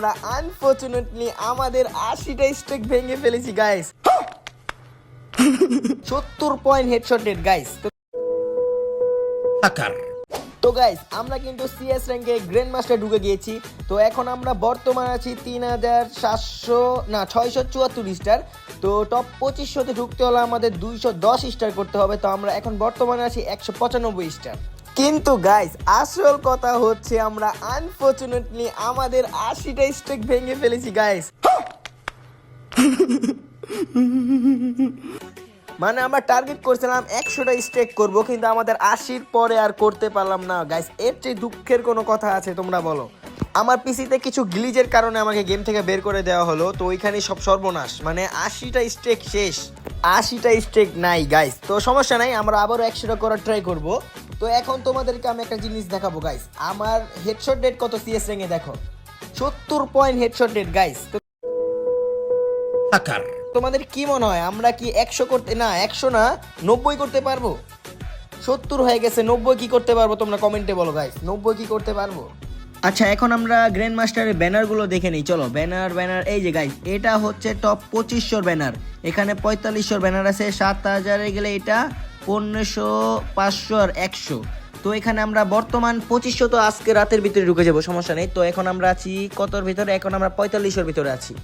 আমরা আনফরচুনেটলি আমাদের 80টা স্ট্রিক ভেঙে ফেলেছি guys. 70 point headshot rate guys. তো গাইস আমরা কিন্তু সিএস র্যাঙ্কে গ্র্যান্ড মাস্টার ঢুকে গিয়েছি। তো এখন আমরা বর্তমান আছি 674 স্টার। তো টপ 2500তে ঢুকতে হলে আমাদের 210 স্টার করতে হবে। তো আমরা এখন বর্তমানে আছি 195 স্টার। কিন্তু গাইস আসল কথা হচ্ছে আমরা আনফরচুনেটলি আমাদের 80টা স্ট্রিক ভেঙে ফেলেছি গাইস। মানে আমরা টার্গেট করছিলাম 100টা স্টেক করব, কিন্তু আমাদের 80-র পরে আর করতে পারলাম না গাইস। এর চেয়ে দুঃখের কোনো কথা আছে তোমরা বলো? আমার পিসিতে কিছু গ্লিচের কারণে আমাকে গেম থেকে বের করে দেওয়া হলো। তো ওইখানে সব সর্বনাশ, মানে 80টা স্টেক শেষ, 80টা স্টেক নাই গাইস। তো সমস্যা নাই, আমরা আবারও 100টা করার ট্রাই করব। তো এখন তোমাদেরকে আমি একটা জিনিস দেখাবো গাইস। আমার হেডশট রেট কত সিএস র্যাঙ্কে দেখো, 70 পয়েন্ট হেডশট রেট গাইস। তোমাদের কি মনে হয় আমরা কি 100 করতে, না 100 না 90 করতে পারবো? 70 হয়ে গেছে, 90 কি করতে পারবো তোমরা কমেন্টে বলো গাইস, 90 কি করতে পারবো? আচ্ছা এখন আমরা গ্র্যান্ড মাস্টারের ব্যানারগুলো দেখে নিই, চলো। ব্যানার এই যে গাইস, এটা হচ্ছে টপ 2500 ব্যানার। এখানে 4500 ব্যানার আছে, 7000-এ গেলে এটা 1500, 500 আর 100। তো এখানে আমরা বর্তমান 2500, তো আজকে রাতের ভিতরে ঢুকে যাবো, সমস্যা নেই। তো এখন আমরা আছি কতর ভিতরে? এখন আমরা 4500-এর ভিতরে আছি।